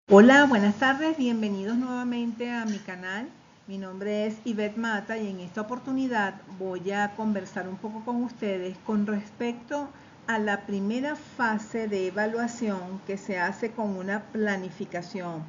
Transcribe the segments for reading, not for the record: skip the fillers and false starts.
Hola, buenas tardes, bienvenidos nuevamente a mi canal. Mi nombre es Ivette Mata y en esta oportunidad voy a conversar un poco con ustedes con respecto a la primera fase de evaluación que se hace con una planificación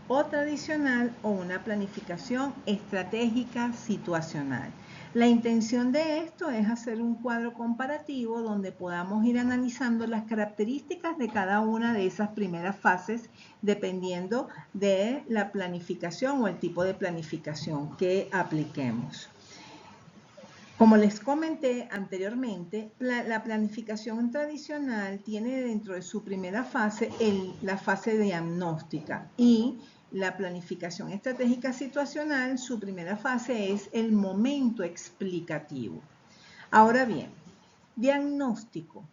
o tradicional o una planificación estratégica situacional. La intención de esto es hacer un cuadro comparativo donde podamos ir analizando las características de cada una de esas primeras fases dependiendo de la planificación o el tipo de planificación que apliquemos. Como les comenté anteriormente, la planificación tradicional tiene dentro de su primera fase la fase diagnóstica y la planificación estratégica situacional, su primera fase es el momento explicativo. Ahora bien, diagnóstico.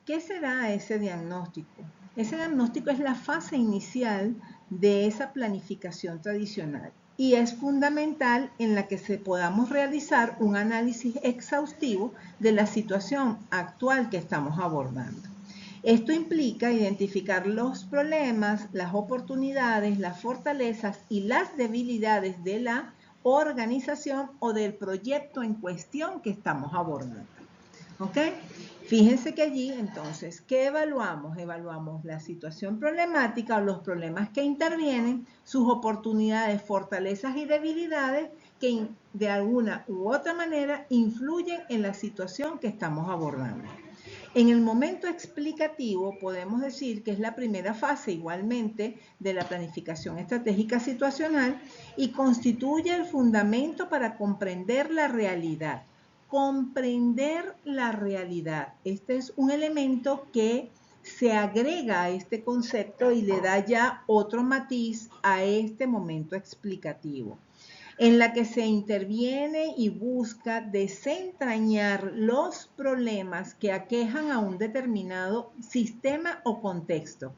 ¿Qué será ese diagnóstico? Ese diagnóstico es la fase inicial de esa planificación tradicional y es fundamental en la que podamos realizar un análisis exhaustivo de la situación actual que estamos abordando. Esto implica identificar los problemas, las oportunidades, las fortalezas y las debilidades de la organización o del proyecto en cuestión que estamos abordando. ¿Ok? Fíjense que allí, entonces, ¿qué evaluamos? Evaluamos la situación problemática o los problemas que intervienen, sus oportunidades, fortalezas y debilidades que de alguna u otra manera influyen en la situación que estamos abordando. En el momento explicativo podemos decir que es la primera fase igualmente de la planificación estratégica situacional y constituye el fundamento para comprender la realidad. Comprender la realidad. Este es un elemento que se agrega a este concepto y le da ya otro matiz a este momento explicativo, en la que se interviene y busca desentrañar los problemas que aquejan a un determinado sistema o contexto,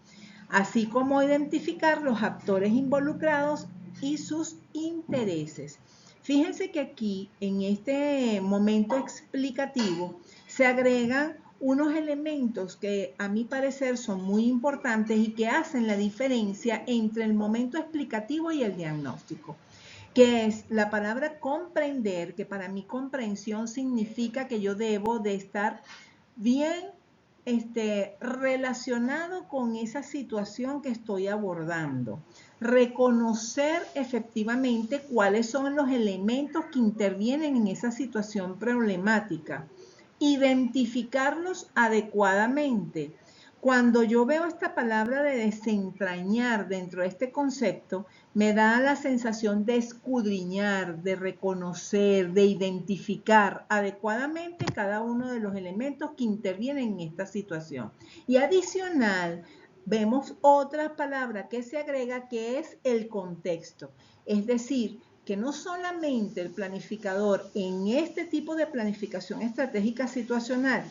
así como identificar los actores involucrados y sus intereses. Fíjense que aquí, en este momento explicativo, se agregan unos elementos que a mi parecer son muy importantes y que hacen la diferencia entre el momento explicativo y el diagnóstico, que es la palabra comprender, que para mí comprensión significa que yo debo de estar bien relacionado con esa situación que estoy abordando. Reconocer efectivamente cuáles son los elementos que intervienen en esa situación problemática. Identificarlos adecuadamente. Cuando yo veo esta palabra de desentrañar dentro de este concepto, me da la sensación de escudriñar, de reconocer, de identificar adecuadamente cada uno de los elementos que intervienen en esta situación. Y adicional, vemos otra palabra que se agrega, que es el contexto. Es decir, que no solamente el planificador en este tipo de planificación estratégica situacional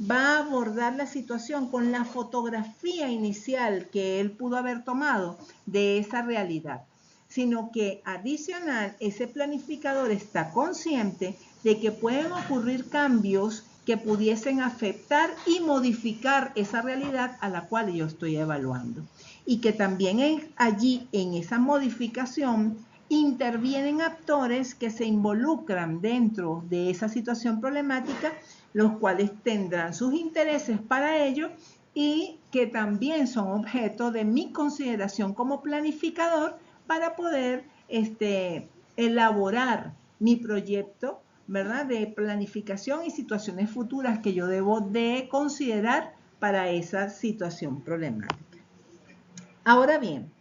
va a abordar la situación con la fotografía inicial que él pudo haber tomado de esa realidad, sino que adicional ese planificador está consciente de que pueden ocurrir cambios que pudiesen afectar y modificar esa realidad a la cual yo estoy evaluando. Y que también allí en esa modificación intervienen actores que se involucran dentro de esa situación problemática, los cuales tendrán sus intereses para ello y que también son objeto de mi consideración como planificador para poder elaborar mi proyecto, ¿verdad?, de planificación y situaciones futuras que yo debo de considerar para esa situación problemática. Ahora bien,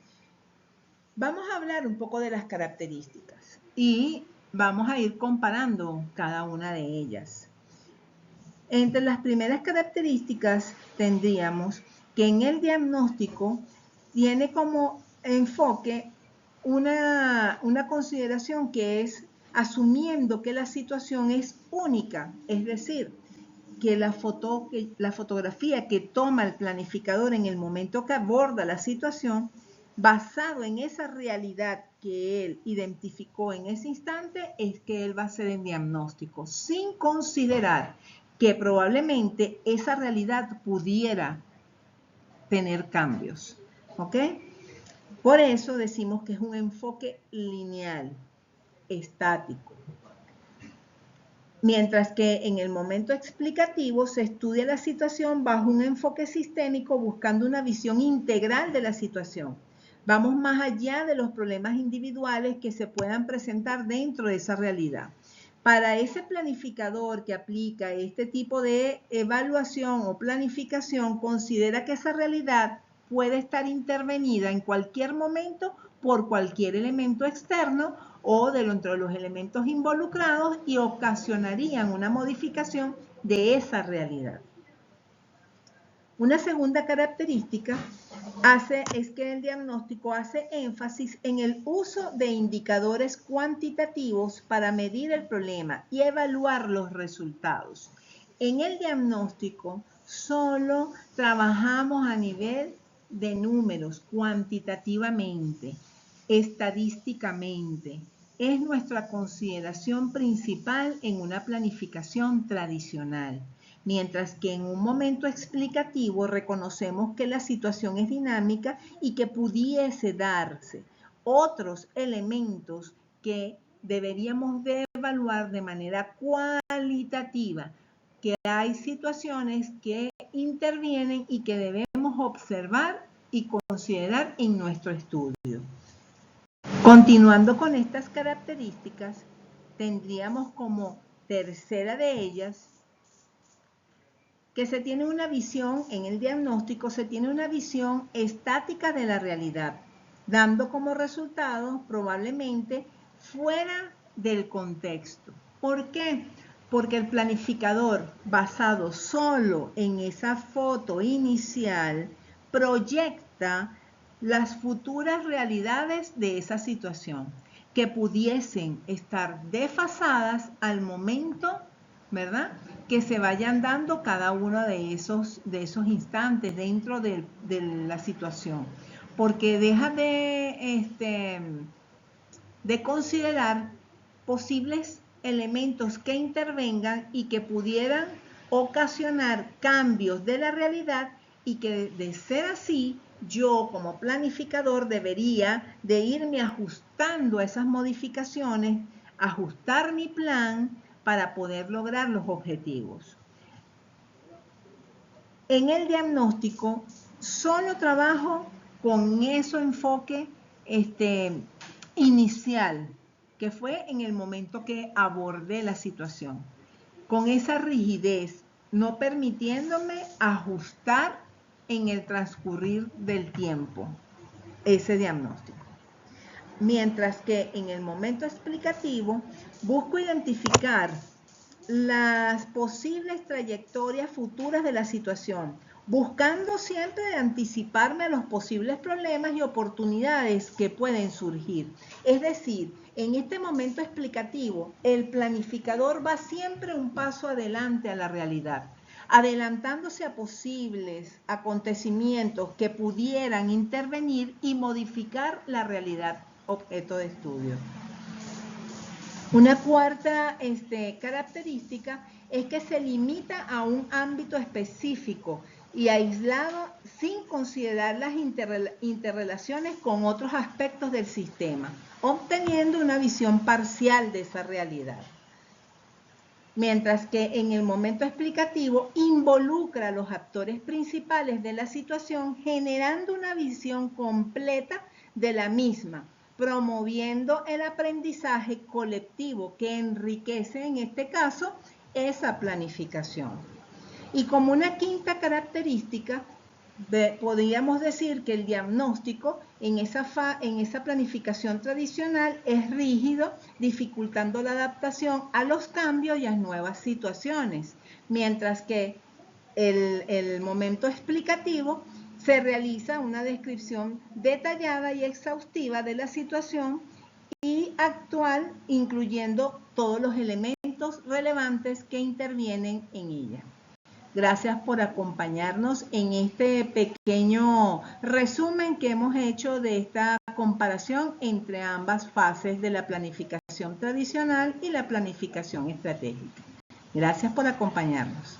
vamos a hablar un poco de las características y vamos a ir comparando cada una de ellas. Entre las primeras características tendríamos que en el diagnóstico tiene como enfoque una consideración que es asumiendo que la situación es única, es decir, que la fotografía que toma el planificador en el momento que aborda la situación, basado en esa realidad que él identificó en ese instante, es que él va a hacer el diagnóstico, sin considerar que probablemente esa realidad pudiera tener cambios. ¿Ok? Por eso decimos que es un enfoque lineal, estático. Mientras que en el momento explicativo se estudia la situación bajo un enfoque sistémico buscando una visión integral de la situación. Vamos más allá de los problemas individuales que se puedan presentar dentro de esa realidad. Para ese planificador que aplica este tipo de evaluación o planificación, considera que esa realidad puede estar intervenida en cualquier momento por cualquier elemento externo o dentro de los elementos involucrados y ocasionarían una modificación de esa realidad. Una segunda característica es que el diagnóstico hace énfasis en el uso de indicadores cuantitativos para medir el problema y evaluar los resultados. En el diagnóstico solo trabajamos a nivel de números, cuantitativamente, estadísticamente. Es nuestra consideración principal en una planificación tradicional. Mientras que en un momento explicativo reconocemos que la situación es dinámica y que pudiese darse otros elementos que deberíamos de evaluar de manera cualitativa, que hay situaciones que intervienen y que debemos observar y considerar en nuestro estudio. Continuando con estas características, tendríamos como tercera de ellas que se tiene una visión, en el diagnóstico se tiene una visión estática de la realidad, dando como resultado probablemente fuera del contexto. ¿Por qué? Porque el planificador, basado solo en esa foto inicial, proyecta las futuras realidades de esa situación, que pudiesen estar desfasadas al momento, ¿verdad?, que se vayan dando cada uno de esos instantes dentro de la situación. Porque deja de considerar posibles elementos que intervengan y que pudieran ocasionar cambios de la realidad y que de ser así, yo como planificador debería de irme ajustando a esas modificaciones, ajustar mi plan para poder lograr los objetivos. En el diagnóstico solo trabajo con ese enfoque inicial, que fue en el momento que abordé la situación, con esa rigidez, no permitiéndome ajustar en el transcurrir del tiempo ese diagnóstico. Mientras que en el momento explicativo busco identificar las posibles trayectorias futuras de la situación, buscando siempre anticiparme a los posibles problemas y oportunidades que pueden surgir. Es decir, en este momento explicativo, el planificador va siempre un paso adelante a la realidad, adelantándose a posibles acontecimientos que pudieran intervenir y modificar la realidad objeto de estudio. Una cuarta característica es que se limita a un ámbito específico y aislado sin considerar las interrelaciones con otros aspectos del sistema, obteniendo una visión parcial de esa realidad. Mientras que en el momento explicativo involucra a los actores principales de la situación, generando una visión completa de la misma, promoviendo el aprendizaje colectivo que enriquece en este caso esa planificación. Y como una quinta característica, podríamos decir que el diagnóstico en esa planificación tradicional es rígido, dificultando la adaptación a los cambios y a nuevas situaciones, mientras que el momento explicativo se realiza una descripción detallada y exhaustiva de la situación y actual, incluyendo todos los elementos relevantes que intervienen en ella. Gracias por acompañarnos en este pequeño resumen que hemos hecho de esta comparación entre ambas fases de la planificación tradicional y la planificación estratégica. Gracias por acompañarnos.